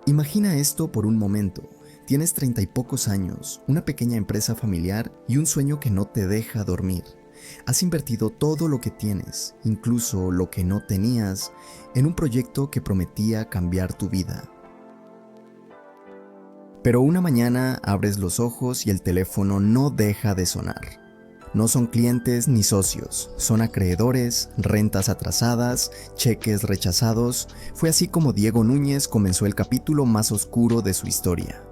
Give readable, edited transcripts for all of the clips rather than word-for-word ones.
Imagina esto por un momento. Tienes 30 y pocos años, una pequeña empresa familiar y un sueño que no te deja dormir. Has invertido todo lo que tienes, incluso lo que no tenías, en un proyecto que prometía cambiar tu vida. Pero una mañana abres los ojos y el teléfono no deja de sonar. No son clientes ni socios, son acreedores, rentas atrasadas, cheques rechazados. Fue así como Diego Núñez comenzó el capítulo más oscuro de su historia.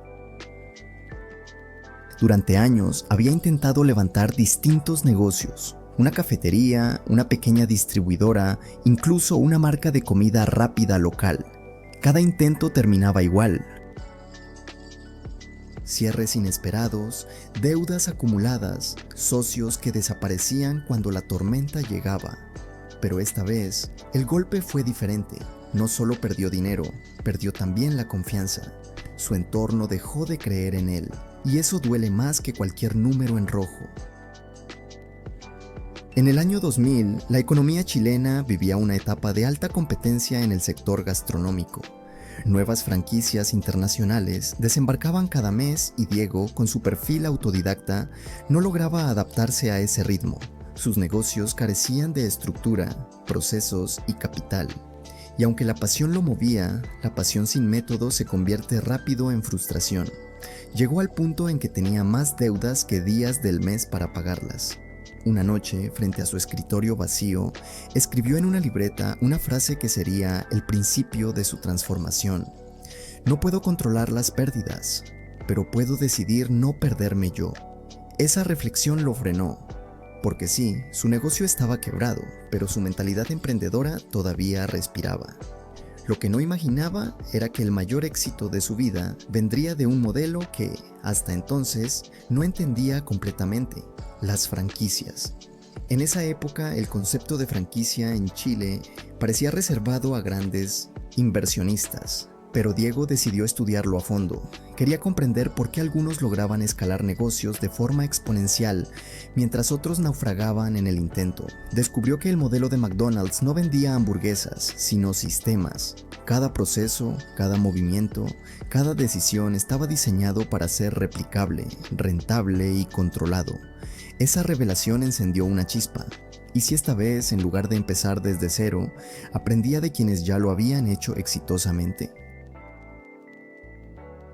Durante años había intentado levantar distintos negocios, una cafetería, una pequeña distribuidora, incluso una marca de comida rápida local. Cada intento terminaba igual. Cierres inesperados, deudas acumuladas, socios que desaparecían cuando la tormenta llegaba. Pero esta vez, el golpe fue diferente. No solo perdió dinero, perdió también la confianza. Su entorno dejó de creer en él, y eso duele más que cualquier número en rojo. En el año 2000, la economía chilena vivía una etapa de alta competencia en el sector gastronómico. Nuevas franquicias internacionales desembarcaban cada mes y Diego, con su perfil autodidacta, no lograba adaptarse a ese ritmo. Sus negocios carecían de estructura, procesos y capital. Y aunque la pasión lo movía, la pasión sin método se convierte rápido en frustración. Llegó al punto en que tenía más deudas que días del mes para pagarlas. Una noche, frente a su escritorio vacío, escribió en una libreta una frase que sería el principio de su transformación. No puedo controlar las pérdidas, pero puedo decidir no perderme yo. Esa reflexión lo frenó, porque sí, su negocio estaba quebrado, pero su mentalidad emprendedora todavía respiraba. Lo que no imaginaba era que el mayor éxito de su vida vendría de un modelo que, hasta entonces, no entendía completamente: las franquicias. En esa época, el concepto de franquicia en Chile parecía reservado a grandes inversionistas, pero Diego decidió estudiarlo a fondo. Quería comprender por qué algunos lograban escalar negocios de forma exponencial, mientras otros naufragaban en el intento. Descubrió que el modelo de McDonald's no vendía hamburguesas, sino sistemas. Cada proceso, cada movimiento, cada decisión estaba diseñado para ser replicable, rentable y controlado. Esa revelación encendió una chispa. ¿Y si esta vez, en lugar de empezar desde cero, aprendía de quienes ya lo habían hecho exitosamente?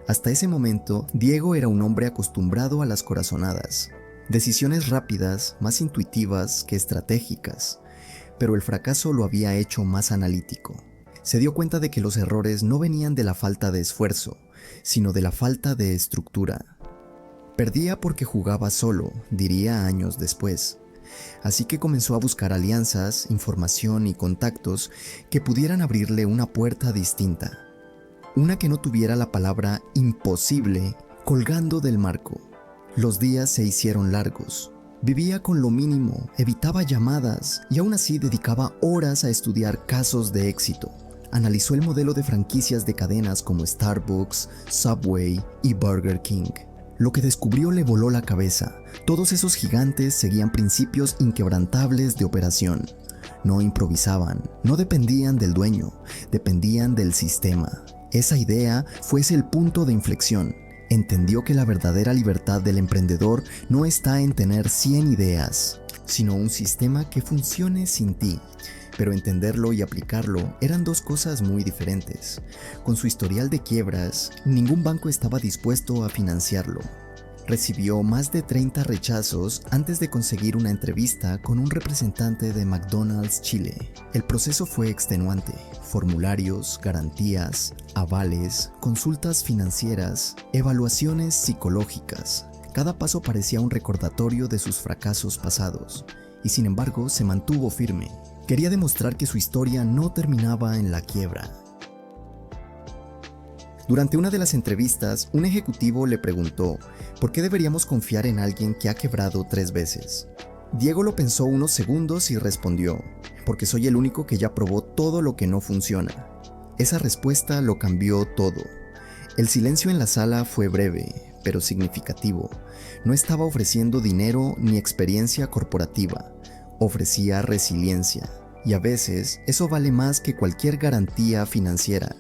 Hasta ese momento, Diego era un hombre acostumbrado a las corazonadas, decisiones rápidas, más intuitivas que estratégicas, pero el fracaso lo había hecho más analítico. Se dio cuenta de que los errores no venían de la falta de esfuerzo, sino de la falta de estructura. Perdía porque jugaba solo, diría años después. Así que comenzó a buscar alianzas, información y contactos que pudieran abrirle una puerta distinta. Una que no tuviera la palabra imposible colgando del marco. Los días se hicieron largos. Vivía con lo mínimo, evitaba llamadas y aún así dedicaba horas a estudiar casos de éxito. Analizó el modelo de franquicias de cadenas como Starbucks, Subway y Burger King. Lo que descubrió le voló la cabeza. Todos esos gigantes seguían principios inquebrantables de operación. No improvisaban, no dependían del dueño, dependían del sistema. Esa idea fuese el punto de inflexión. Entendió que la verdadera libertad del emprendedor no está en tener 100 ideas, sino un sistema que funcione sin ti. Pero entenderlo y aplicarlo eran dos cosas muy diferentes. Con su historial de quiebras, ningún banco estaba dispuesto a financiarlo. Recibió más de 30 rechazos antes de conseguir una entrevista con un representante de McDonald's Chile. El proceso fue extenuante: formularios, garantías, avales, consultas financieras, evaluaciones psicológicas. Cada paso parecía un recordatorio de sus fracasos pasados, y sin embargo se mantuvo firme. Quería demostrar que su historia no terminaba en la quiebra. Durante una de las entrevistas, un ejecutivo le preguntó ¿por qué deberíamos confiar en alguien que ha quebrado 3 veces? Diego lo pensó unos segundos y respondió: porque soy el único que ya probó todo lo que no funciona. Esa respuesta lo cambió todo. El silencio en la sala fue breve, pero significativo. No estaba ofreciendo dinero ni experiencia corporativa. Ofrecía resiliencia. Y a veces eso vale más que cualquier garantía financiera.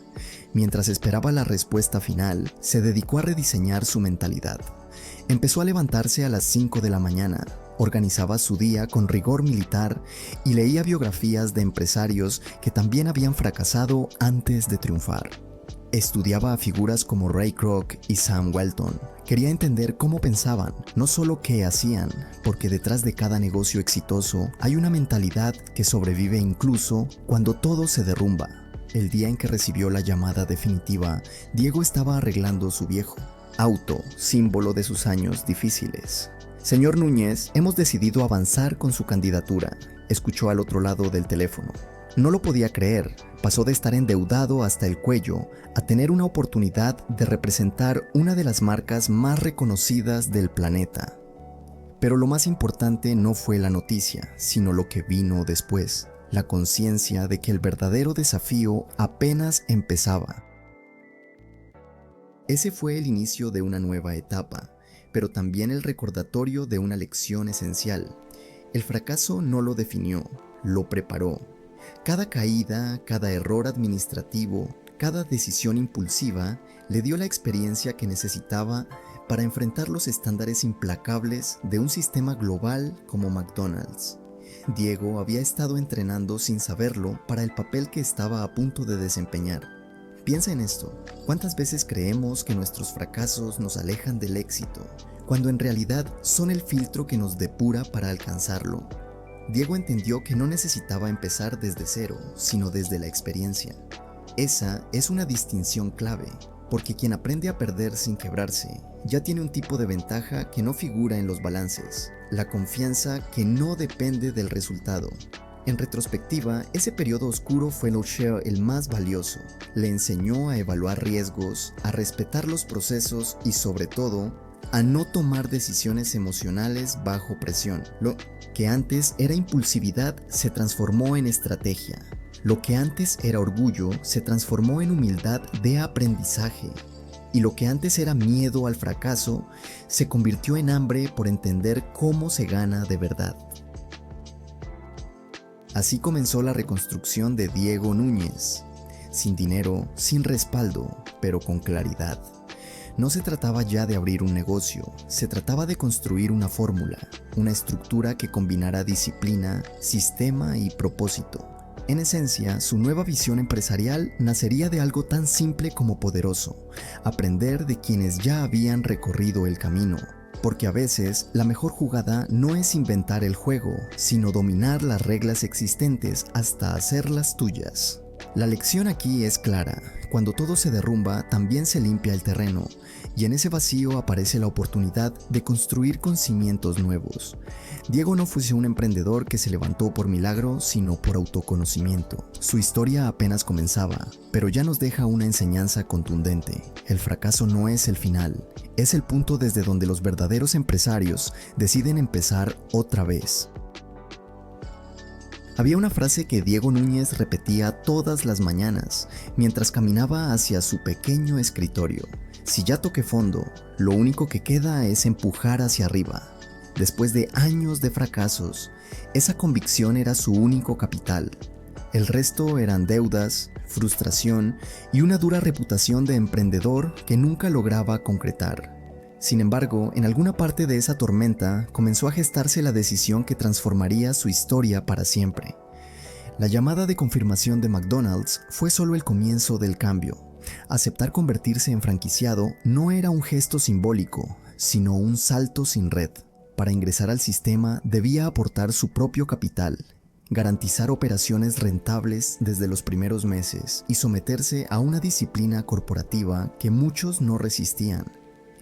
Mientras esperaba la respuesta final, se dedicó a rediseñar su mentalidad. Empezó a levantarse a las 5 de la mañana, organizaba su día con rigor militar y leía biografías de empresarios que también habían fracasado antes de triunfar. Estudiaba a figuras como Ray Kroc y Sam Walton. Quería entender cómo pensaban, no solo qué hacían, porque detrás de cada negocio exitoso hay una mentalidad que sobrevive incluso cuando todo se derrumba. El día en que recibió la llamada definitiva, Diego estaba arreglando su viejo auto, símbolo de sus años difíciles. Señor Núñez, hemos decidido avanzar con su candidatura, escuchó al otro lado del teléfono. No lo podía creer, pasó de estar endeudado hasta el cuello a tener una oportunidad de representar una de las marcas más reconocidas del planeta. Pero lo más importante no fue la noticia, sino lo que vino después, la conciencia de que el verdadero desafío apenas empezaba. Ese fue el inicio de una nueva etapa, pero también el recordatorio de una lección esencial. El fracaso no lo definió, lo preparó. Cada caída, cada error administrativo, cada decisión impulsiva le dio la experiencia que necesitaba para enfrentar los estándares implacables de un sistema global como McDonald's. Diego había estado entrenando sin saberlo para el papel que estaba a punto de desempeñar. Piensa en esto, ¿cuántas veces creemos que nuestros fracasos nos alejan del éxito, cuando en realidad son el filtro que nos depura para alcanzarlo? Diego entendió que no necesitaba empezar desde cero, sino desde la experiencia. Esa es una distinción clave, porque quien aprende a perder sin quebrarse, ya tiene un tipo de ventaja que no figura en los balances, la confianza que no depende del resultado. En retrospectiva, ese periodo oscuro fue el más valioso. Le enseñó a evaluar riesgos, a respetar los procesos y sobre todo, a no tomar decisiones emocionales bajo presión. Lo que antes era impulsividad se transformó en estrategia. Lo que antes era orgullo se transformó en humildad de aprendizaje. Y lo que antes era miedo al fracaso se convirtió en hambre por entender cómo se gana de verdad. Así comenzó la reconstrucción de Diego Núñez, sin dinero, sin respaldo, pero con claridad. No se trataba ya de abrir un negocio, se trataba de construir una fórmula, una estructura que combinara disciplina, sistema y propósito. En esencia, su nueva visión empresarial nacería de algo tan simple como poderoso: aprender de quienes ya habían recorrido el camino. Porque a veces la mejor jugada no es inventar el juego, sino dominar las reglas existentes hasta hacerlas tuyas. La lección aquí es clara: cuando todo se derrumba, también se limpia el terreno, y en ese vacío aparece la oportunidad de construir con cimientos nuevos. Diego no fue un emprendedor que se levantó por milagro, sino por autoconocimiento. Su historia apenas comenzaba, pero ya nos deja una enseñanza contundente. El fracaso no es el final, es el punto desde donde los verdaderos empresarios deciden empezar otra vez. Había una frase que Diego Núñez repetía todas las mañanas mientras caminaba hacia su pequeño escritorio: si ya toqué fondo, lo único que queda es empujar hacia arriba. Después de años de fracasos, esa convicción era su único capital. El resto eran deudas, frustración y una dura reputación de emprendedor que nunca lograba concretar. Sin embargo, en alguna parte de esa tormenta comenzó a gestarse la decisión que transformaría su historia para siempre. La llamada de confirmación de McDonald's fue solo el comienzo del cambio. Aceptar convertirse en franquiciado no era un gesto simbólico, sino un salto sin red. Para ingresar al sistema debía aportar su propio capital, garantizar operaciones rentables desde los primeros meses y someterse a una disciplina corporativa que muchos no resistían.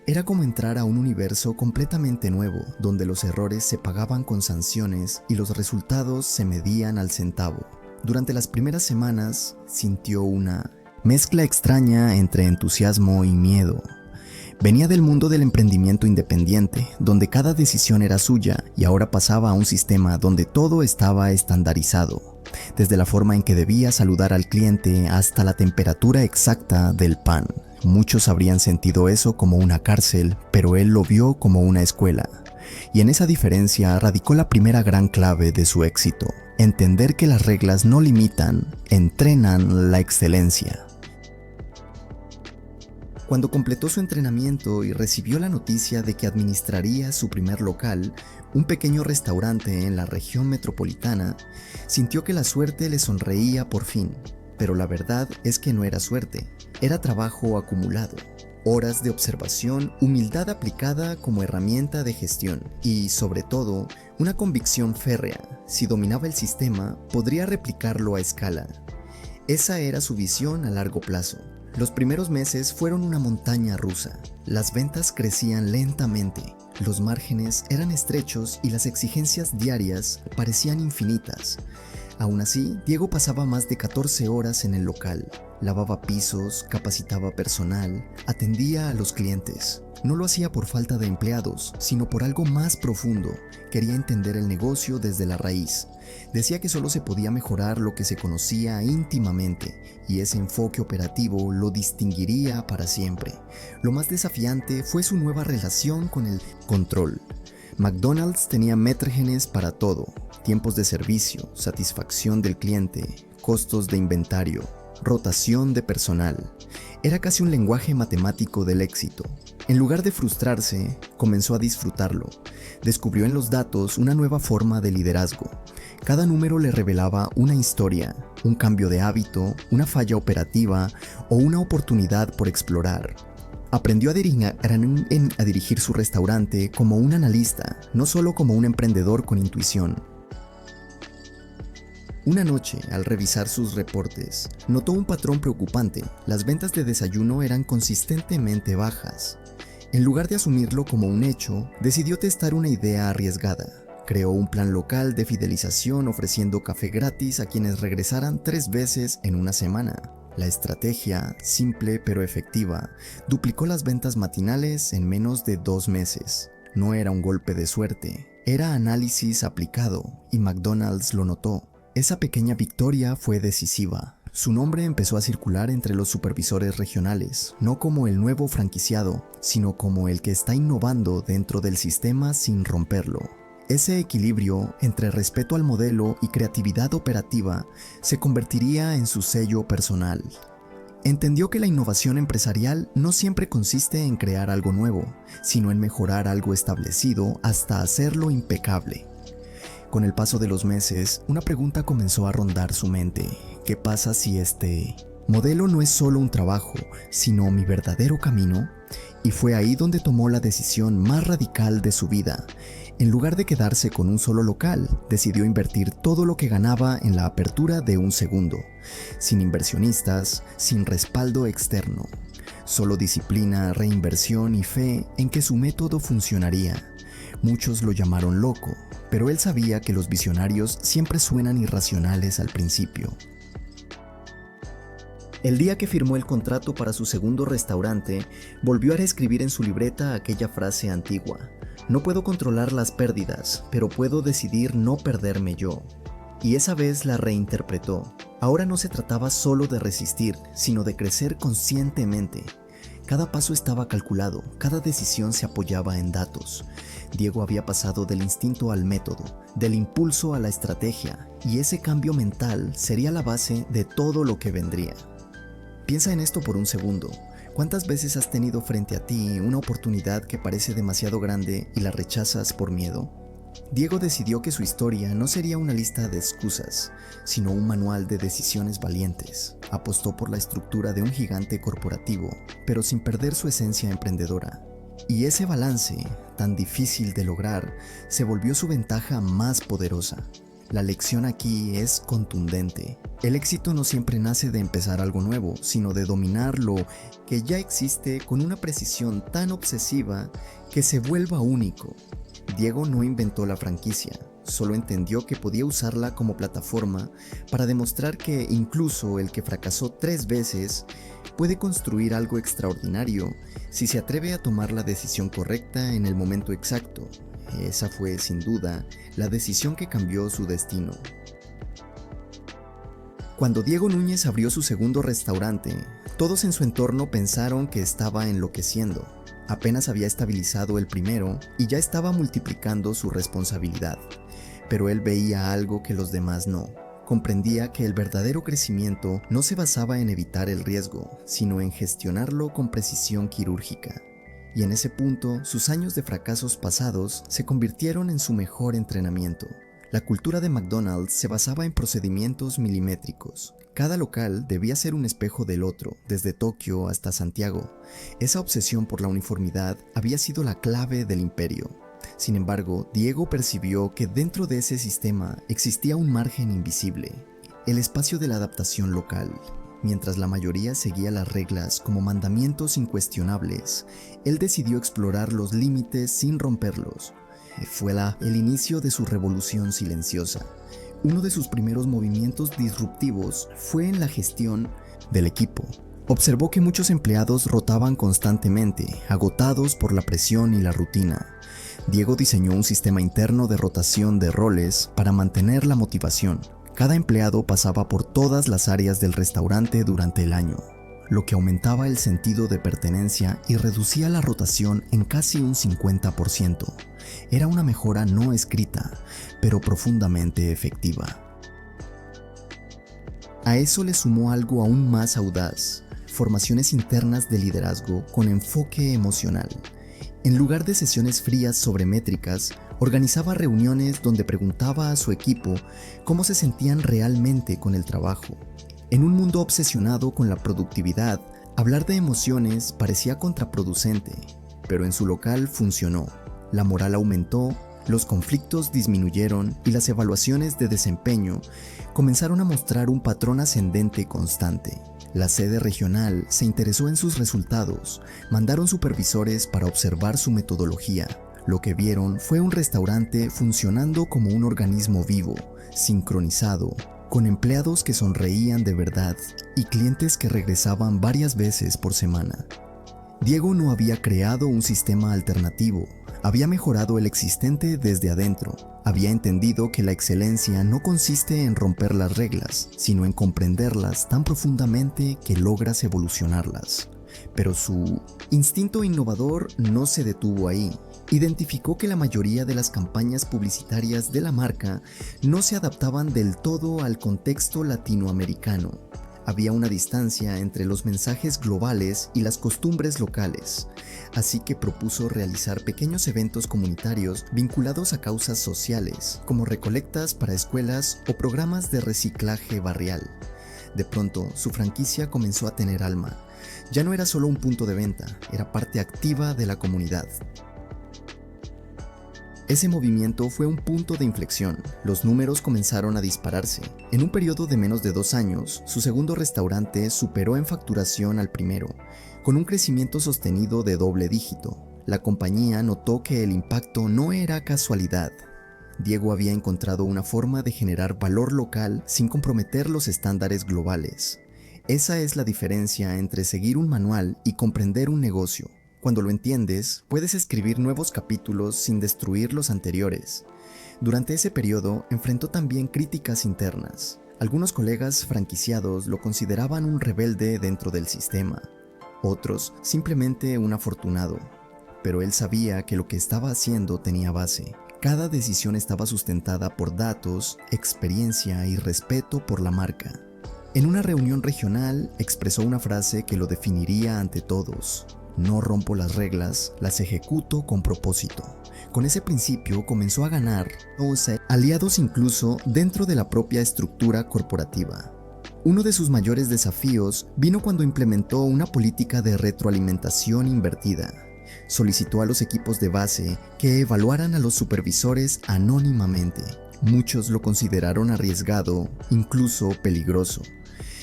Era como entrar a un universo completamente nuevo, donde los errores se pagaban con sanciones y los resultados se medían al centavo. Durante las primeras semanas sintió una mezcla extraña entre entusiasmo y miedo. Venía del mundo del emprendimiento independiente, donde cada decisión era suya, y ahora pasaba a un sistema donde todo estaba estandarizado, desde la forma en que debía saludar al cliente hasta la temperatura exacta del pan. Muchos habrían sentido eso como una cárcel, pero él lo vio como una escuela. Y en esa diferencia radicó la primera gran clave de su éxito: entender que las reglas no limitan, entrenan la excelencia. Cuando completó su entrenamiento y recibió la noticia de que administraría su primer local, un pequeño restaurante en la región metropolitana, sintió que la suerte le sonreía por fin. Pero la verdad es que no era suerte, era trabajo acumulado, horas de observación, humildad aplicada como herramienta de gestión y, sobre todo, una convicción férrea: si dominaba el sistema, podría replicarlo a escala. Esa era su visión a largo plazo. Los primeros meses fueron una montaña rusa. Las ventas crecían lentamente, los márgenes eran estrechos y las exigencias diarias parecían infinitas. Aún así, Diego pasaba más de 14 horas en el local. Lavaba pisos, capacitaba personal, atendía a los clientes. No lo hacía por falta de empleados, sino por algo más profundo. Quería entender el negocio desde la raíz. Decía que solo se podía mejorar lo que se conocía íntimamente, y ese enfoque operativo lo distinguiría para siempre. Lo más desafiante fue su nueva relación con el control. McDonald's tenía márgenes para todo: tiempos de servicio, satisfacción del cliente, costos de inventario, rotación de personal. Era casi un lenguaje matemático del éxito. En lugar de frustrarse, comenzó a disfrutarlo. Descubrió en los datos una nueva forma de liderazgo. Cada número le revelaba una historia, un cambio de hábito, una falla operativa o una oportunidad por explorar. Aprendió a dirigir su restaurante como un analista, no solo como un emprendedor con intuición. Una noche, al revisar sus reportes, notó un patrón preocupante: las ventas de desayuno eran consistentemente bajas. En lugar de asumirlo como un hecho, decidió testar una idea arriesgada. Creó un plan local de fidelización ofreciendo café gratis a quienes regresaran 3 veces en una semana. La estrategia, simple pero efectiva, duplicó las ventas matinales en menos de 2 meses. No era un golpe de suerte, era análisis aplicado, y McDonald's lo notó. Esa pequeña victoria fue decisiva. Su nombre empezó a circular entre los supervisores regionales, no como el nuevo franquiciado, sino como el que está innovando dentro del sistema sin romperlo. Ese equilibrio entre respeto al modelo y creatividad operativa se convertiría en su sello personal. Entendió que la innovación empresarial no siempre consiste en crear algo nuevo, sino en mejorar algo establecido hasta hacerlo impecable. Con el paso de los meses, una pregunta comenzó a rondar su mente: ¿qué pasa si este modelo no es solo un trabajo, sino mi verdadero camino? Y fue ahí donde tomó la decisión más radical de su vida. En lugar de quedarse con un solo local, decidió invertir todo lo que ganaba en la apertura de un segundo, sin inversionistas, sin respaldo externo. Solo disciplina, reinversión y fe en que su método funcionaría. Muchos lo llamaron loco, pero él sabía que los visionarios siempre suenan irracionales al principio. El día que firmó el contrato para su segundo restaurante, volvió a reescribir en su libreta aquella frase antigua: no puedo controlar las pérdidas, pero puedo decidir no perderme yo. Y esa vez la reinterpretó. Ahora no se trataba solo de resistir, sino de crecer conscientemente. Cada paso estaba calculado, cada decisión se apoyaba en datos. Diego había pasado del instinto al método, del impulso a la estrategia, y ese cambio mental sería la base de todo lo que vendría. Piensa en esto por un segundo. ¿Cuántas veces has tenido frente a ti una oportunidad que parece demasiado grande y la rechazas por miedo? Diego decidió que su historia no sería una lista de excusas, sino un manual de decisiones valientes. Apostó por la estructura de un gigante corporativo, pero sin perder su esencia emprendedora. Y ese balance, tan difícil de lograr, se volvió su ventaja más poderosa. La lección aquí es contundente. El éxito no siempre nace de empezar algo nuevo, sino de dominar lo que ya existe con una precisión tan obsesiva que se vuelva único. Diego no inventó la franquicia, solo entendió que podía usarla como plataforma para demostrar que incluso el que fracasó 3 veces puede construir algo extraordinario si se atreve a tomar la decisión correcta en el momento exacto. Esa fue, sin duda, la decisión que cambió su destino. Cuando Diego Núñez abrió su segundo restaurante, todos en su entorno pensaron que estaba enloqueciendo. Apenas había estabilizado el primero y ya estaba multiplicando su responsabilidad. Pero él veía algo que los demás no. Comprendía que el verdadero crecimiento no se basaba en evitar el riesgo, sino en gestionarlo con precisión quirúrgica. Y en ese punto, sus años de fracasos pasados se convirtieron en su mejor entrenamiento. La cultura de McDonald's se basaba en procedimientos milimétricos. Cada local debía ser un espejo del otro, desde Tokio hasta Santiago. Esa obsesión por la uniformidad había sido la clave del imperio. Sin embargo, Diego percibió que dentro de ese sistema existía un margen invisible, el espacio de la adaptación local. Mientras la mayoría seguía las reglas como mandamientos incuestionables, él decidió explorar los límites sin romperlos. Fue el inicio de su revolución silenciosa. Uno de sus primeros movimientos disruptivos fue en la gestión del equipo. Observó que muchos empleados rotaban constantemente, agotados por la presión y la rutina. Diego diseñó un sistema interno de rotación de roles para mantener la motivación. Cada empleado pasaba por todas las áreas del restaurante durante el año, lo que aumentaba el sentido de pertenencia y reducía la rotación en casi un 50%. Era una mejora no escrita, pero profundamente efectiva. A eso le sumó algo aún más audaz: formaciones internas de liderazgo con enfoque emocional. En lugar de sesiones frías sobre métricas, organizaba reuniones donde preguntaba a su equipo cómo se sentían realmente con el trabajo. En un mundo obsesionado con la productividad, hablar de emociones parecía contraproducente, pero en su local funcionó. La moral aumentó, los conflictos disminuyeron y las evaluaciones de desempeño comenzaron a mostrar un patrón ascendente constante. La sede regional se interesó en sus resultados, mandaron supervisores para observar su metodología. Lo que vieron fue un restaurante funcionando como un organismo vivo, sincronizado, con empleados que sonreían de verdad y clientes que regresaban varias veces por semana. Diego no había creado un sistema alternativo, había mejorado el existente desde adentro. Había entendido que la excelencia no consiste en romper las reglas, sino en comprenderlas tan profundamente que logras evolucionarlas. Pero su instinto innovador no se detuvo ahí. Identificó que la mayoría de las campañas publicitarias de la marca no se adaptaban del todo al contexto latinoamericano. Había una distancia entre los mensajes globales y las costumbres locales, así que propuso realizar pequeños eventos comunitarios vinculados a causas sociales, como recolectas para escuelas o programas de reciclaje barrial. De pronto, su franquicia comenzó a tener alma. Ya no era solo un punto de venta, era parte activa de la comunidad. Ese movimiento fue un punto de inflexión. Los números comenzaron a dispararse. En un periodo de menos de 2 años, su segundo restaurante superó en facturación al primero, con un crecimiento sostenido de doble dígito. La compañía notó que el impacto no era casualidad. Diego había encontrado una forma de generar valor local sin comprometer los estándares globales. Esa es la diferencia entre seguir un manual y comprender un negocio. Cuando lo entiendes, puedes escribir nuevos capítulos sin destruir los anteriores. Durante ese periodo, enfrentó también críticas internas. Algunos colegas franquiciados lo consideraban un rebelde dentro del sistema. Otros, simplemente un afortunado. Pero él sabía que lo que estaba haciendo tenía base. Cada decisión estaba sustentada por datos, experiencia y respeto por la marca. En una reunión regional, expresó una frase que lo definiría ante todos: no rompo las reglas, las ejecuto con propósito. Con ese principio comenzó a ganar aliados incluso dentro de la propia estructura corporativa. Uno de sus mayores desafíos vino cuando implementó una política de retroalimentación invertida. Solicitó a los equipos de base que evaluaran a los supervisores anónimamente. Muchos lo consideraron arriesgado, incluso peligroso.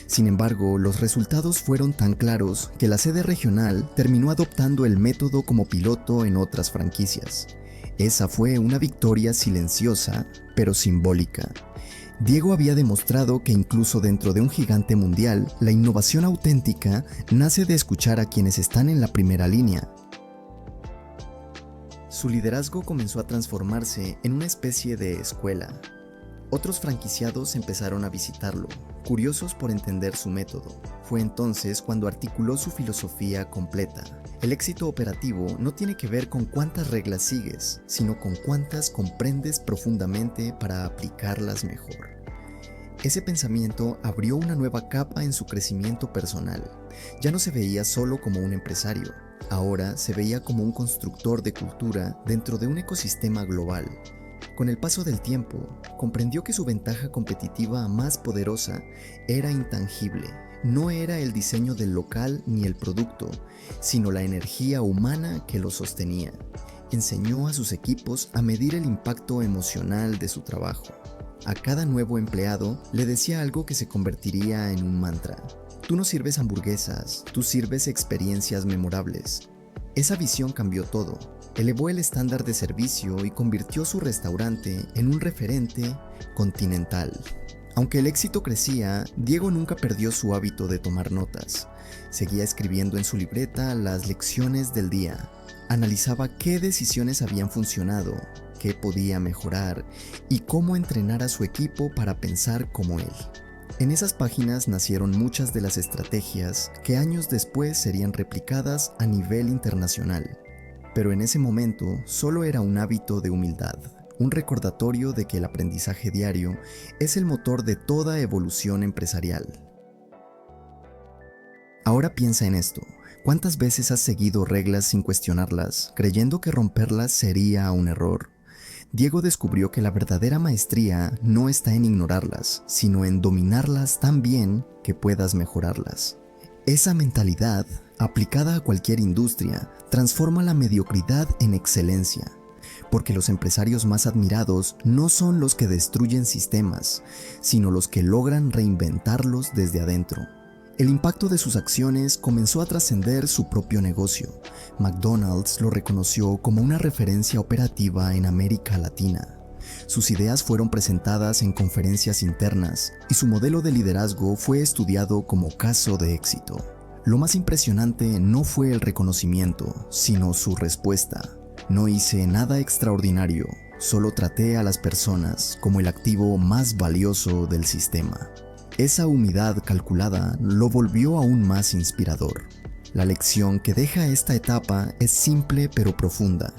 Sin embargo, los resultados fueron tan claros que la sede regional terminó adoptando el método como piloto en otras franquicias. Esa fue una victoria silenciosa, pero simbólica. Diego había demostrado que incluso dentro de un gigante mundial, la innovación auténtica nace de escuchar a quienes están en la primera línea. Su liderazgo comenzó a transformarse en una especie de escuela. Otros franquiciados empezaron a visitarlo, curiosos por entender su método. Fue entonces cuando articuló su filosofía completa: El éxito operativo no tiene que ver con cuántas reglas sigues, sino con cuántas comprendes profundamente para aplicarlas mejor. Ese pensamiento abrió una nueva capa en su crecimiento personal. Ya no se veía solo como un empresario, ahora se veía como un constructor de cultura dentro de un ecosistema global. Con el paso del tiempo, comprendió que su ventaja competitiva más poderosa era intangible. No era el diseño del local ni el producto, sino la energía humana que lo sostenía. Enseñó a sus equipos a medir el impacto emocional de su trabajo. A cada nuevo empleado le decía algo que se convertiría en un mantra. Tú no sirves hamburguesas, tú sirves experiencias memorables. Esa visión cambió todo. Elevó el estándar de servicio y convirtió su restaurante en un referente continental. Aunque el éxito crecía, Diego nunca perdió su hábito de tomar notas. Seguía escribiendo en su libreta las lecciones del día. Analizaba qué decisiones habían funcionado, qué podía mejorar y cómo entrenar a su equipo para pensar como él. En esas páginas nacieron muchas de las estrategias que años después serían replicadas a nivel internacional. Pero en ese momento solo era un hábito de humildad, un recordatorio de que el aprendizaje diario es el motor de toda evolución empresarial. Ahora piensa en esto. ¿Cuántas veces has seguido reglas sin cuestionarlas, creyendo que romperlas sería un error? Diego descubrió que la verdadera maestría no está en ignorarlas, sino en dominarlas tan bien que puedas mejorarlas. Esa mentalidad, aplicada a cualquier industria, transforma la mediocridad en excelencia, porque los empresarios más admirados no son los que destruyen sistemas, sino los que logran reinventarlos desde adentro. El impacto de sus acciones comenzó a trascender su propio negocio. McDonald's lo reconoció como una referencia operativa en América Latina. Sus ideas fueron presentadas en conferencias internas y su modelo de liderazgo fue estudiado como caso de éxito. Lo más impresionante no fue el reconocimiento, sino su respuesta. No hice nada extraordinario, solo traté a las personas como el activo más valioso del sistema. Esa humildad calculada lo volvió aún más inspirador. La lección que deja esta etapa es simple pero profunda.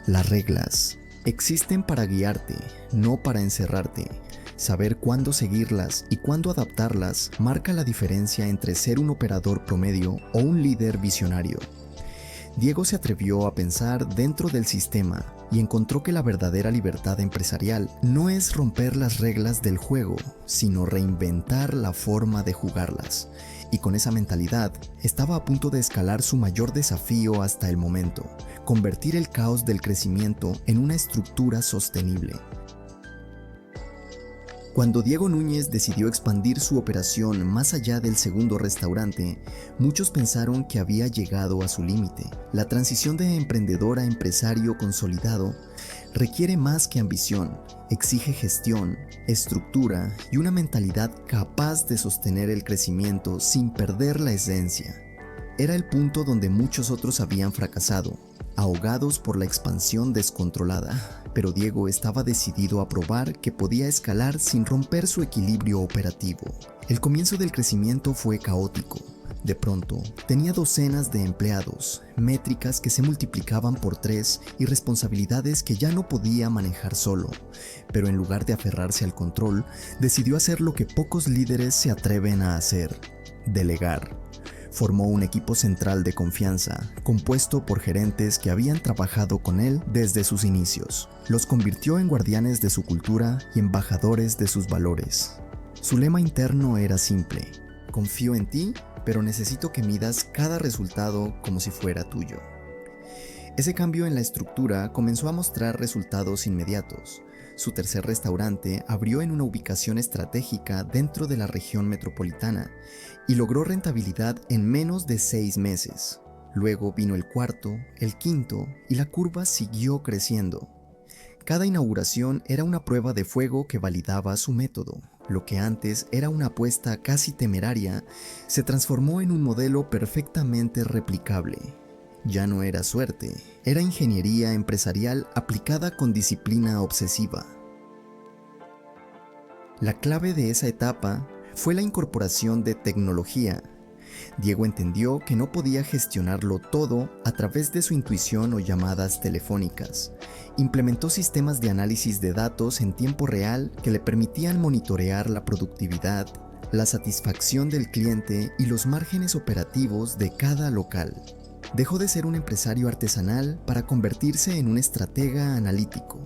Las reglas existen para guiarte, no para encerrarte. Saber cuándo seguirlas y cuándo adaptarlas marca la diferencia entre ser un operador promedio o un líder visionario. Diego se atrevió a pensar dentro del sistema y encontró que la verdadera libertad empresarial no es romper las reglas del juego, sino reinventar la forma de jugarlas. Y con esa mentalidad, estaba a punto de escalar su mayor desafío hasta el momento: convertir el caos del crecimiento en una estructura sostenible. Cuando Diego Núñez decidió expandir su operación más allá del segundo restaurante, muchos pensaron que había llegado a su límite. La transición de emprendedor a empresario consolidado requiere más que ambición, exige gestión, estructura y una mentalidad capaz de sostener el crecimiento sin perder la esencia. Era el punto donde muchos otros habían fracasado, ahogados por la expansión descontrolada, pero Diego estaba decidido a probar que podía escalar sin romper su equilibrio operativo. El comienzo del crecimiento fue caótico. De pronto, tenía docenas de empleados, métricas que se multiplicaban por 3 y responsabilidades que ya no podía manejar solo. Pero en lugar de aferrarse al control, decidió hacer lo que pocos líderes se atreven a hacer: delegar. Formó un equipo central de confianza, compuesto por gerentes que habían trabajado con él desde sus inicios. Los convirtió en guardianes de su cultura y embajadores de sus valores. Su lema interno era simple: confío en ti, pero necesito que midas cada resultado como si fuera tuyo. Ese cambio en la estructura comenzó a mostrar resultados inmediatos. Su tercer restaurante abrió en una ubicación estratégica dentro de la región metropolitana y logró rentabilidad en menos de 6 meses. Luego vino el cuarto, el quinto, y la curva siguió creciendo. Cada inauguración era una prueba de fuego que validaba su método. Lo que antes era una apuesta casi temeraria se transformó en un modelo perfectamente replicable. Ya no era suerte, era ingeniería empresarial aplicada con disciplina obsesiva. La clave de esa etapa fue la incorporación de tecnología. Diego entendió que no podía gestionarlo todo a través de su intuición o llamadas telefónicas. Implementó sistemas de análisis de datos en tiempo real que le permitían monitorear la productividad, la satisfacción del cliente y los márgenes operativos de cada local. Dejó de ser un empresario artesanal para convertirse en un estratega analítico.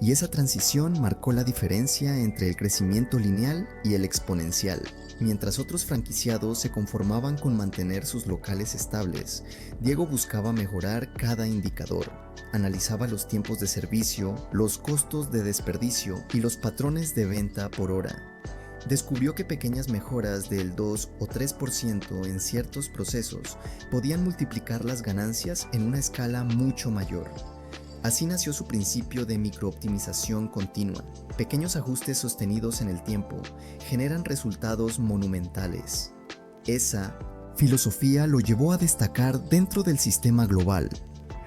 Y esa transición marcó la diferencia entre el crecimiento lineal y el exponencial. Mientras otros franquiciados se conformaban con mantener sus locales estables, Diego buscaba mejorar cada indicador. Analizaba los tiempos de servicio, los costos de desperdicio y los patrones de venta por hora. Descubrió que pequeñas mejoras del 2 o 3% en ciertos procesos podían multiplicar las ganancias en una escala mucho mayor. Así nació su principio de microoptimización continua. Pequeños ajustes sostenidos en el tiempo generan resultados monumentales. Esa filosofía lo llevó a destacar dentro del sistema global,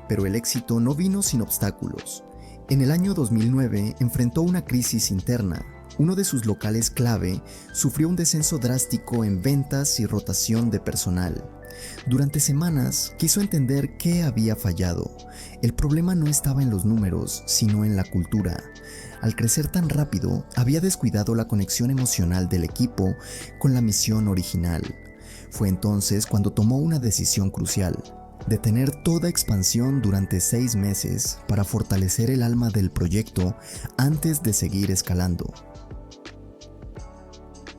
pero el éxito no vino sin obstáculos. En el año 2009 enfrentó una crisis interna. Uno de sus locales clave sufrió un descenso drástico en ventas y rotación de personal. Durante semanas quiso entender qué había fallado. El problema no estaba en los números, sino en la cultura. Al crecer tan rápido, había descuidado la conexión emocional del equipo con la misión original. Fue entonces cuando tomó una decisión crucial: detener toda expansión durante 6 meses para fortalecer el alma del proyecto antes de seguir escalando.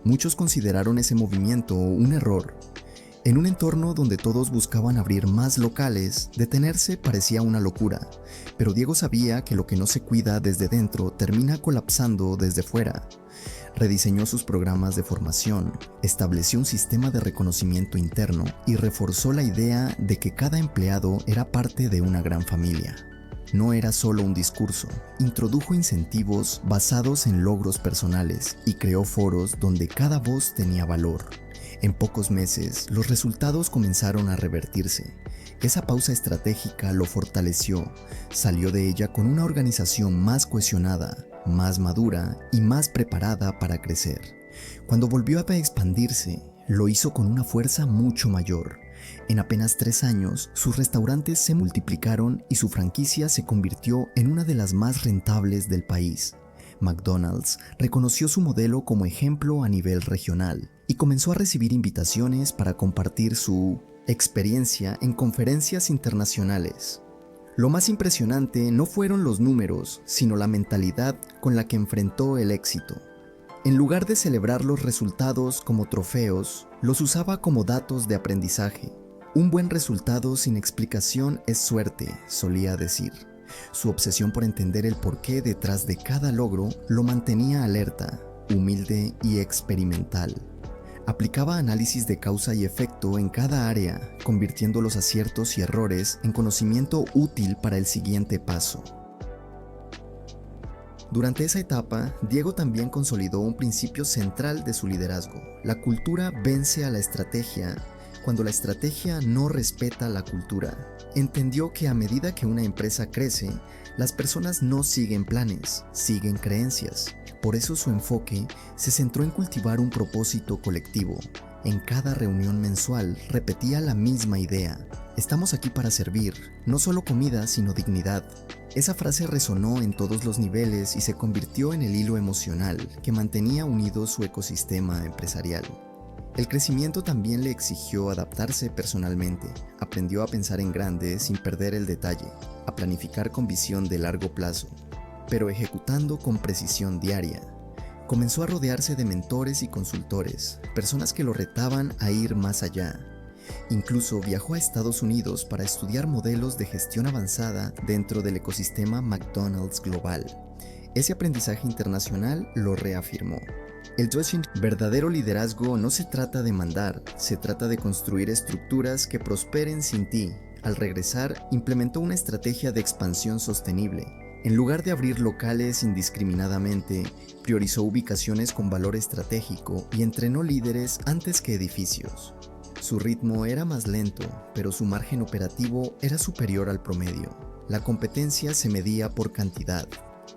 Muchos consideraron ese movimiento un error. En un entorno donde todos buscaban abrir más locales, detenerse parecía una locura, pero Diego sabía que lo que no se cuida desde dentro termina colapsando desde fuera. Rediseñó sus programas de formación, estableció un sistema de reconocimiento interno y reforzó la idea de que cada empleado era parte de una gran familia. No era solo un discurso, introdujo incentivos basados en logros personales y creó foros donde cada voz tenía valor. En pocos meses, los resultados comenzaron a revertirse. Esa pausa estratégica lo fortaleció. Salió de ella con una organización más cohesionada, más madura y más preparada para crecer. Cuando volvió a expandirse, lo hizo con una fuerza mucho mayor. En apenas 3 años, sus restaurantes se multiplicaron y su franquicia se convirtió en una de las más rentables del país. McDonald's reconoció su modelo como ejemplo a nivel regional y comenzó a recibir invitaciones para compartir su experiencia en conferencias internacionales. Lo más impresionante no fueron los números, sino la mentalidad con la que enfrentó el éxito. En lugar de celebrar los resultados como trofeos, los usaba como datos de aprendizaje. Un buen resultado sin explicación es suerte, solía decir. Su obsesión por entender el porqué detrás de cada logro lo mantenía alerta, humilde y experimental. Aplicaba análisis de causa y efecto en cada área, convirtiendo los aciertos y errores en conocimiento útil para el siguiente paso. Durante esa etapa, Diego también consolidó un principio central de su liderazgo: la cultura vence a la estrategia cuando la estrategia no respeta la cultura. Entendió que a medida que una empresa crece, las personas no siguen planes, siguen creencias. Por eso su enfoque se centró en cultivar un propósito colectivo. En cada reunión mensual repetía la misma idea: estamos aquí para servir, no solo comida, sino dignidad. Esa frase resonó en todos los niveles y se convirtió en el hilo emocional que mantenía unido su ecosistema empresarial. El crecimiento también le exigió adaptarse personalmente. Aprendió a pensar en grande sin perder el detalle, a planificar con visión de largo plazo, pero ejecutando con precisión diaria. Comenzó a rodearse de mentores y consultores, personas que lo retaban a ir más allá. Incluso viajó a Estados Unidos para estudiar modelos de gestión avanzada dentro del ecosistema McDonald's global. Ese aprendizaje internacional lo reafirmó. El verdadero liderazgo no se trata de mandar, se trata de construir estructuras que prosperen sin ti. Al regresar, implementó una estrategia de expansión sostenible. En lugar de abrir locales indiscriminadamente, priorizó ubicaciones con valor estratégico y entrenó líderes antes que edificios. Su ritmo era más lento, pero su margen operativo era superior al promedio. La competencia se medía por cantidad,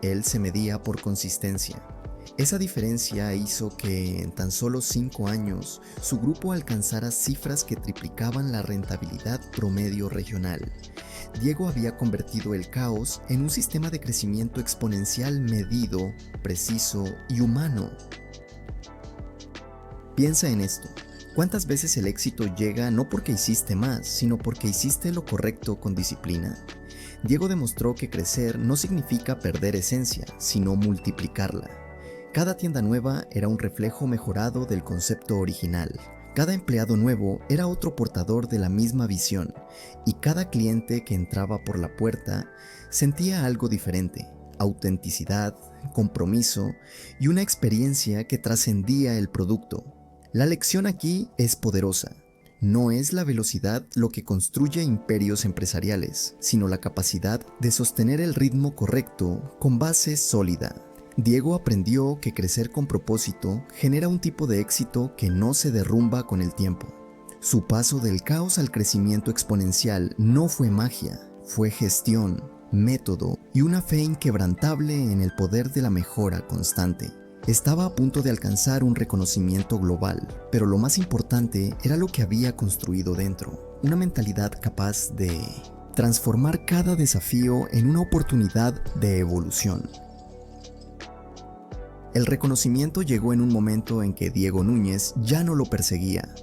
él se medía por consistencia. Esa diferencia hizo que en tan solo 5 años su grupo alcanzara cifras que triplicaban la rentabilidad promedio regional. Diego había convertido el caos en un sistema de crecimiento exponencial medido, preciso y humano. Piensa en esto. ¿Cuántas veces el éxito llega no porque hiciste más, sino porque hiciste lo correcto con disciplina? Diego demostró que crecer no significa perder esencia, sino multiplicarla. Cada tienda nueva era un reflejo mejorado del concepto original. Cada empleado nuevo era otro portador de la misma visión, y cada cliente que entraba por la puerta sentía algo diferente: autenticidad, compromiso y una experiencia que trascendía el producto. La lección aquí es poderosa. No es la velocidad lo que construye imperios empresariales, sino la capacidad de sostener el ritmo correcto con base sólida. Diego aprendió que crecer con propósito genera un tipo de éxito que no se derrumba con el tiempo. Su paso del caos al crecimiento exponencial no fue magia, fue gestión, método y una fe inquebrantable en el poder de la mejora constante. Estaba a punto de alcanzar un reconocimiento global, pero lo más importante era lo que había construido dentro, una mentalidad capaz de transformar cada desafío en una oportunidad de evolución. El reconocimiento llegó en un momento en que Diego Núñez ya no lo perseguía.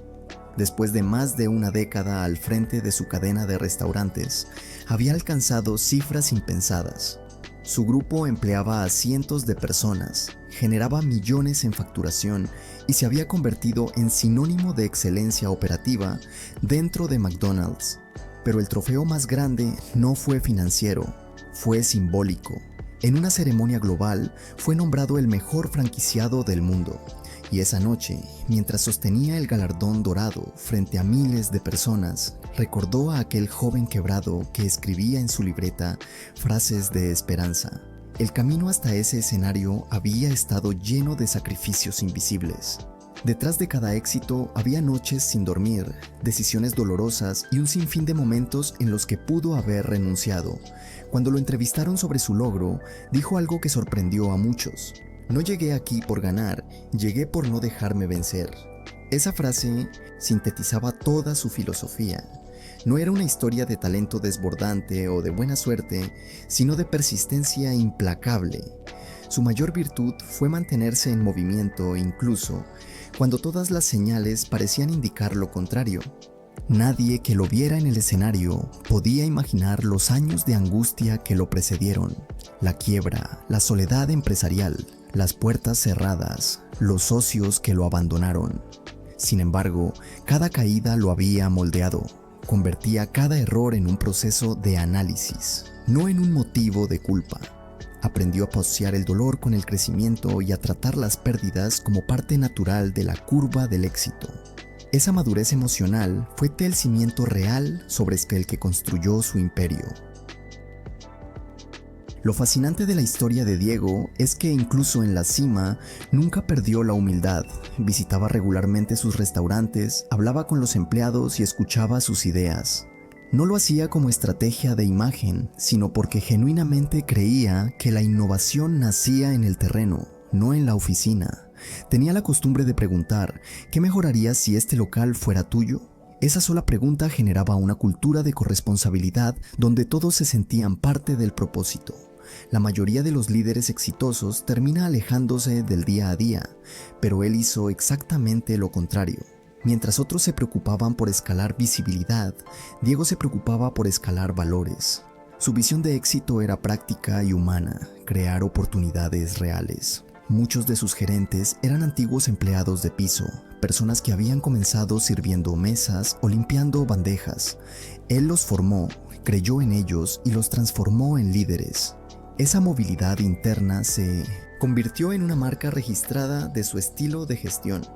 Después de más de una década al frente de su cadena de restaurantes, había alcanzado cifras impensadas. Su grupo empleaba a cientos de personas, generaba millones en facturación y se había convertido en sinónimo de excelencia operativa dentro de McDonald's. Pero el trofeo más grande no fue financiero, fue simbólico. En una ceremonia global fue nombrado el mejor franquiciado del mundo. Y esa noche, mientras sostenía el galardón dorado frente a miles de personas, recordó a aquel joven quebrado que escribía en su libreta frases de esperanza. El camino hasta ese escenario había estado lleno de sacrificios invisibles. Detrás de cada éxito había noches sin dormir, decisiones dolorosas y un sinfín de momentos en los que pudo haber renunciado. Cuando lo entrevistaron sobre su logro, dijo algo que sorprendió a muchos. No llegué aquí por ganar, llegué por no dejarme vencer. Esa frase sintetizaba toda su filosofía. No era una historia de talento desbordante o de buena suerte, sino de persistencia implacable. Su mayor virtud fue mantenerse en movimiento incluso cuando todas las señales parecían indicar lo contrario. Nadie que lo viera en el escenario podía imaginar los años de angustia que lo precedieron, la quiebra, la soledad empresarial, las puertas cerradas, los socios que lo abandonaron. Sin embargo, cada caída lo había moldeado, convertía cada error en un proceso de análisis, no en un motivo de culpa. Aprendió a pasear el dolor con el crecimiento y a tratar las pérdidas como parte natural de la curva del éxito. Esa madurez emocional fue el cimiento real sobre el que construyó su imperio. Lo fascinante de la historia de Diego es que incluso en la cima nunca perdió la humildad. Visitaba regularmente sus restaurantes, hablaba con los empleados y escuchaba sus ideas. No lo hacía como estrategia de imagen, sino porque genuinamente creía que la innovación nacía en el terreno, no en la oficina. Tenía la costumbre de preguntar, ¿qué mejorarías si este local fuera tuyo? Esa sola pregunta generaba una cultura de corresponsabilidad donde todos se sentían parte del propósito. La mayoría de los líderes exitosos termina alejándose del día a día, pero él hizo exactamente lo contrario. Mientras otros se preocupaban por escalar visibilidad, Diego se preocupaba por escalar valores. Su visión de éxito era práctica y humana, crear oportunidades reales. Muchos de sus gerentes eran antiguos empleados de piso, personas que habían comenzado sirviendo mesas o limpiando bandejas. Él los formó, creyó en ellos y los transformó en líderes. Esa movilidad interna se convirtió en una marca registrada de su estilo de gestión.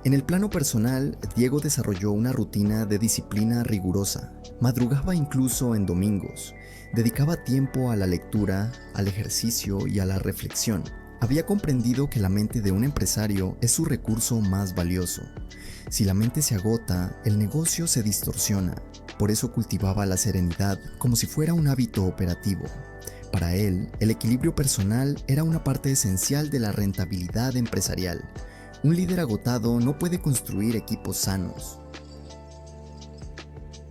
En el plano personal, Diego desarrolló una rutina de disciplina rigurosa. Madrugaba incluso en domingos. Dedicaba tiempo a la lectura, al ejercicio y a la reflexión. Había comprendido que la mente de un empresario es su recurso más valioso. Si la mente se agota, el negocio se distorsiona. Por eso cultivaba la serenidad como si fuera un hábito operativo. Para él, el equilibrio personal era una parte esencial de la rentabilidad empresarial. Un líder agotado no puede construir equipos sanos.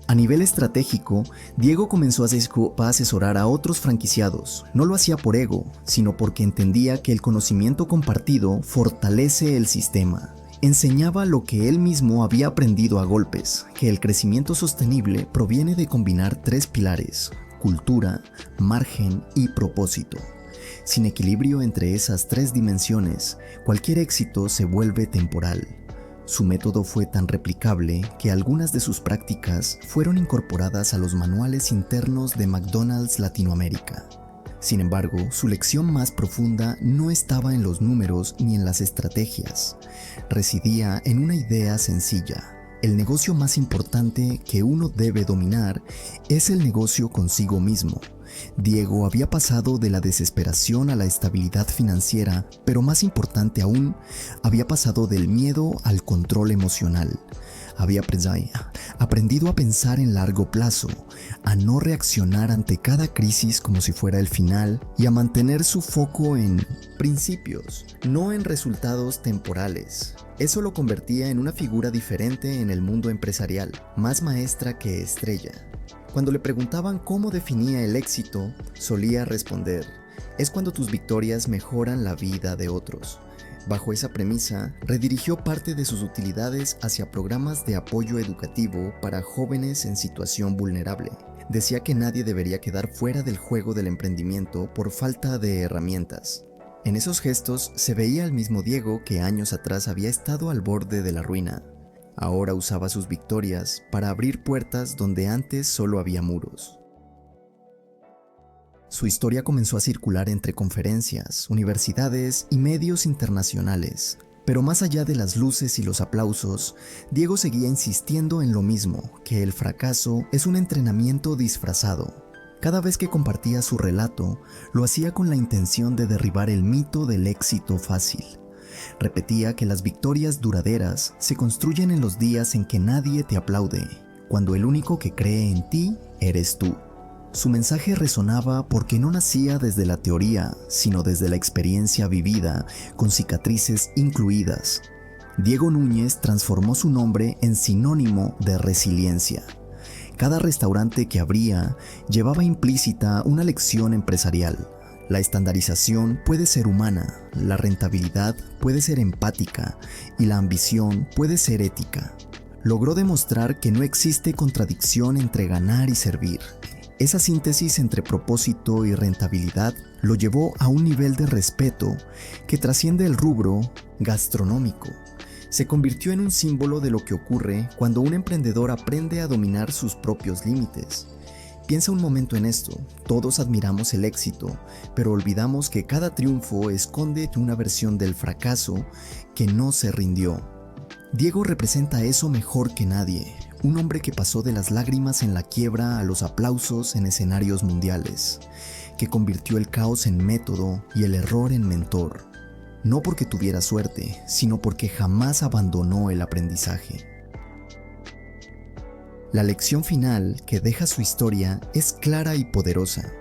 A nivel estratégico, Diego comenzó a asesorar a otros franquiciados. No lo hacía por ego, sino porque entendía que el conocimiento compartido fortalece el sistema. Enseñaba lo que él mismo había aprendido a golpes, que el crecimiento sostenible proviene de combinar tres pilares: cultura, margen y propósito. Sin equilibrio entre esas tres dimensiones, cualquier éxito se vuelve temporal. Su método fue tan replicable que algunas de sus prácticas fueron incorporadas a los manuales internos de McDonald's Latinoamérica. Sin embargo, su lección más profunda no estaba en los números ni en las estrategias. Residía en una idea sencilla: el negocio más importante que uno debe dominar es el negocio consigo mismo. Diego había pasado de la desesperación a la estabilidad financiera, pero más importante aún, había pasado del miedo al control emocional. Había aprendido a pensar en largo plazo, a no reaccionar ante cada crisis como si fuera el final y a mantener su foco en principios, no en resultados temporales. Eso lo convertía en una figura diferente en el mundo empresarial, más maestra que estrella. Cuando le preguntaban cómo definía el éxito, solía responder: es cuando tus victorias mejoran la vida de otros. Bajo esa premisa, redirigió parte de sus utilidades hacia programas de apoyo educativo para jóvenes en situación vulnerable. Decía que nadie debería quedar fuera del juego del emprendimiento por falta de herramientas. En esos gestos se veía al mismo Diego que años atrás había estado al borde de la ruina. Ahora usaba sus victorias para abrir puertas donde antes solo había muros. Su historia comenzó a circular entre conferencias, universidades y medios internacionales. Pero más allá de las luces y los aplausos, Diego seguía insistiendo en lo mismo: que el fracaso es un entrenamiento disfrazado. Cada vez que compartía su relato, lo hacía con la intención de derribar el mito del éxito fácil. Repetía que las victorias duraderas se construyen en los días en que nadie te aplaude, cuando el único que cree en ti eres tú. Su mensaje resonaba porque no nacía desde la teoría, sino desde la experiencia vivida, con cicatrices incluidas. Diego Núñez transformó su nombre en sinónimo de resiliencia. Cada restaurante que abría llevaba implícita una lección empresarial. La estandarización puede ser humana, la rentabilidad puede ser empática y la ambición puede ser ética. Logró demostrar que no existe contradicción entre ganar y servir. Esa síntesis entre propósito y rentabilidad lo llevó a un nivel de respeto que trasciende el rubro gastronómico. Se convirtió en un símbolo de lo que ocurre cuando un emprendedor aprende a dominar sus propios límites. Piensa un momento en esto: todos admiramos el éxito, pero olvidamos que cada triunfo esconde una versión del fracaso que no se rindió. Diego representa eso mejor que nadie. Un hombre que pasó de las lágrimas en la quiebra a los aplausos en escenarios mundiales, que convirtió el caos en método y el error en mentor. No porque tuviera suerte, sino porque jamás abandonó el aprendizaje. La lección final que deja su historia es clara y poderosa.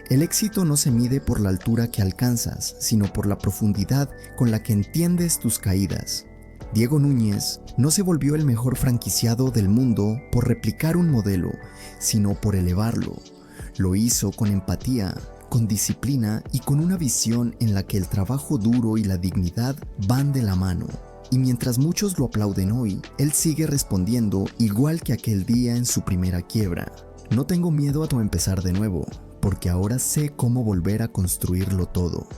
El éxito no se mide por la altura que alcanzas, sino por la profundidad con la que entiendes tus caídas. Diego Núñez no se volvió el mejor franquiciado del mundo por replicar un modelo, sino por elevarlo. Lo hizo con empatía, con disciplina y con una visión en la que el trabajo duro y la dignidad van de la mano. Y mientras muchos lo aplauden hoy, él sigue respondiendo igual que aquel día en su primera quiebra: no tengo miedo a empezar de nuevo, porque ahora sé cómo volver a construirlo todo.